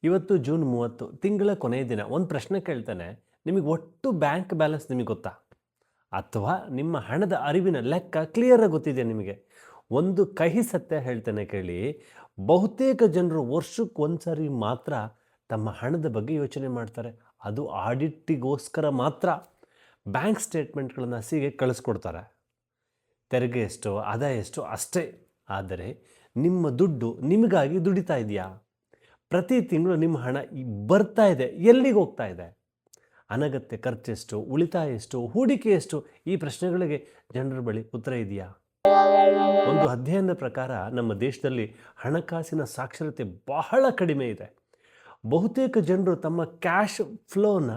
ಇವತ್ತು ಜೂನ್ 30 ತಿಂಗಳ ಕೊನೆಯ ದಿನ. ಒಂದು ಪ್ರಶ್ನೆ ಕೇಳ್ತಾನೆ, ನಿಮಗೆ ಒಟ್ಟು ಬ್ಯಾಂಕ್ ಬ್ಯಾಲೆನ್ಸ್ ನಿಮಗೆ ಗೊತ್ತಾ? ಅಥವಾ ನಿಮ್ಮ ಹಣದ ಅರಿವಿನ ಲೆಕ್ಕ ಕ್ಲಿಯರಾಗಿ ಗೊತ್ತಿದೆಯಾ ನಿಮಗೆ? ಒಂದು ಕಹಿ ಸತ್ಯ ಹೇಳ್ತಾನೆ ಕೇಳಿ, ಬಹುತೇಕ ಜನರು ವರ್ಷಕ್ಕೆ ಒಂದು ಸಾರಿ ಮಾತ್ರ ತಮ್ಮ ಹಣದ ಬಗ್ಗೆ ಯೋಚನೆ ಮಾಡ್ತಾರೆ. ಅದು ಆಡಿಟ್ಟಿಗೋಸ್ಕರ ಮಾತ್ರ ಬ್ಯಾಂಕ್ ಸ್ಟೇಟ್ಮೆಂಟ್ಗಳನ್ನು ಸಿಗೆ ಕಳಿಸ್ಕೊಡ್ತಾರೆ. ತೆರಿಗೆ ಎಷ್ಟು, ಆದಾಯ ಎಷ್ಟು ಅಷ್ಟೇ. ಆದರೆ ನಿಮ್ಮ ದುಡ್ಡು ನಿಮಗಾಗಿ ದುಡಿತಾ ಇದೆಯಾ? ಪ್ರತಿ ತಿಂಗಳು ನಿಮ್ಮ ಹಣ ಬರ್ತಾ ಇದೆ, ಎಲ್ಲಿಗೆ ಹೋಗ್ತಾ ಇದೆ? ಅನಗತ್ಯ ಖರ್ಚೆಷ್ಟು, ಉಳಿತಾಯ ಎಷ್ಟು, ಹೂಡಿಕೆ ಎಷ್ಟು? ಈ ಪ್ರಶ್ನೆಗಳಿಗೆ ಜನರ ಬಳಿ ಉತ್ತರ ಇದೆಯಾ? ಒಂದು ಅಧ್ಯಯನದ ಪ್ರಕಾರ ನಮ್ಮ ದೇಶದಲ್ಲಿ ಹಣಕಾಸಿನ ಸಾಕ್ಷರತೆ ಬಹಳ ಕಡಿಮೆ ಇದೆ. ಬಹುತೇಕ ಜನರು ತಮ್ಮ ಕ್ಯಾಶ್ ಫ್ಲೋನ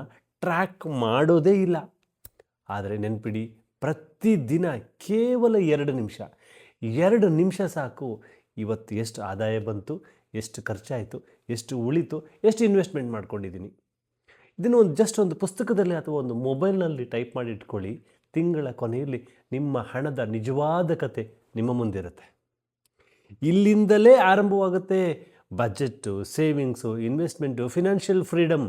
ಟ್ರ್ಯಾಕ್ ಮಾಡೋದೇ ಇಲ್ಲ. ಆದರೆ ನೆನ್ಪಿಡಿ, ಪ್ರತಿದಿನ ಕೇವಲ 2 ನಿಮಿಷ ಸಾಕು. ಇವತ್ತು ಎಷ್ಟು ಆದಾಯ ಬಂತು, ಎಷ್ಟು ಖರ್ಚಾಯಿತು, ಎಷ್ಟು ಉಳಿತು, ಎಷ್ಟು ಇನ್ವೆಸ್ಟ್ಮೆಂಟ್ ಮಾಡ್ಕೊಂಡಿದ್ದೀನಿ. ಇದನ್ನು ಒಂದು ಪುಸ್ತಕದಲ್ಲಿ ಅಥವಾ ಒಂದು ಮೊಬೈಲ್ನಲ್ಲಿ ಟೈಪ್ ಮಾಡಿ ಇಟ್ಕೊಳ್ಳಿ. ತಿಂಗಳ ಕೊನೆಯಲ್ಲಿ ನಿಮ್ಮ ಹಣದ ನಿಜವಾದ ಕತೆ ನಿಮ್ಮ ಮುಂದಿರುತ್ತೆ. ಇಲ್ಲಿಂದಲೇ ಆರಂಭವಾಗುತ್ತೆ budget, savings, investment, financial freedom.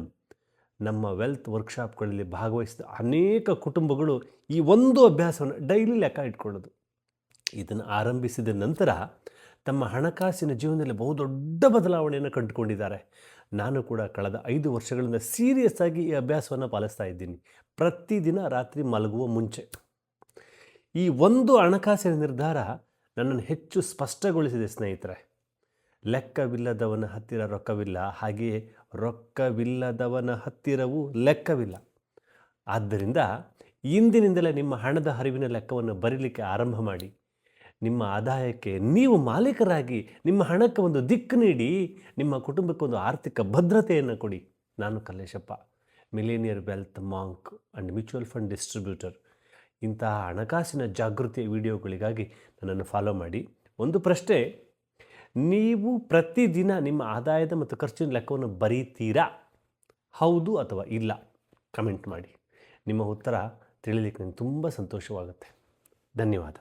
ನಮ್ಮ ವೆಲ್ತ್ ವರ್ಕ್ಶಾಪ್ಗಳಲ್ಲಿ ಭಾಗವಹಿಸಿದ ಅನೇಕ ಕುಟುಂಬಗಳು ಈ ಒಂದು ಅಭ್ಯಾಸವನ್ನು ಡೈಲಿ ಲೆಕ್ಕ ಇಟ್ಕೊಳ್ಳೋದು. ಇದನ್ನು ಆರಂಭಿಸಿದ ನಂತರ ತಮ್ಮ ಹಣಕಾಸಿನ ಜೀವನದಲ್ಲಿ ಬಹುದೊಡ್ಡ ಬದಲಾವಣೆಯನ್ನು ಕಂಡುಕೊಂಡಿದ್ದಾರೆ. ನಾನು ಕೂಡ ಕಳೆದ 5 ವರ್ಷಗಳಿಂದ ಸೀರಿಯಸ್ ಆಗಿ ಈ ಅಭ್ಯಾಸವನ್ನು ಪಾಲಿಸ್ತಾ ಇದ್ದೀನಿ. ಪ್ರತಿದಿನ ರಾತ್ರಿ ಮಲಗುವ ಮುಂಚೆ ಈ ಒಂದು ಹಣಕಾಸಿನ ನಿರ್ಧಾರ ನನ್ನನ್ನು ಹೆಚ್ಚು ಸ್ಪಷ್ಟಗೊಳಿಸಿದೆ ಸ್ನೇಹಿತರೆ. ಲೆಕ್ಕವಿಲ್ಲದವನ ಹತ್ತಿರ ರೊಕ್ಕವಿಲ್ಲ, ಹಾಗೆಯೇ ರೊಕ್ಕವಿಲ್ಲದವನ ಹತ್ತಿರವೂ ಲೆಕ್ಕವಿಲ್ಲ. ಆದ್ದರಿಂದ ಇಂದಿನಿಂದಲೇ ನಿಮ್ಮ ಹಣದ ಹರಿವಿನ ಲೆಕ್ಕವನ್ನು ಬರೀಲಿಕ್ಕೆ ಆರಂಭ ಮಾಡಿ. ನಿಮ್ಮ ಆದಾಯಕ್ಕೆ ನೀವು ಮಾಲೀಕರಾಗಿ ನಿಮ್ಮ ಹಣಕ್ಕೆ ಒಂದು ದಿಕ್ಕು ನೀಡಿ. ನಿಮ್ಮ ಕುಟುಂಬಕ್ಕೆ ಒಂದು ಆರ್ಥಿಕ ಭದ್ರತೆಯನ್ನು ಕೊಡಿ. ನಾನು Kalleshappa, millionaire wealth monk and mutual fund distributor. ಇಂತಹ ಹಣಕಾಸಿನ ಜಾಗೃತಿಯ ವಿಡಿಯೋಗಳಿಗಾಗಿ ನನ್ನನ್ನು ಫಾಲೋ ಮಾಡಿ. ಒಂದು ಪ್ರಶ್ನೆ, ನೀವು ಪ್ರತಿದಿನ ನಿಮ್ಮ ಆದಾಯದ ಮತ್ತು ಖರ್ಚಿನ ಲೆಕ್ಕವನ್ನು ಬರೀತೀರಾ? ಹೌದು ಅಥವಾ ಇಲ್ಲ? ಕಮೆಂಟ್ ಮಾಡಿ. ನಿಮ್ಮ ಉತ್ತರ ತಿಳಿಲಿಕ್ಕೆ ನನಗೆ ತುಂಬ ಸಂತೋಷವಾಗುತ್ತೆ. ಧನ್ಯವಾದ.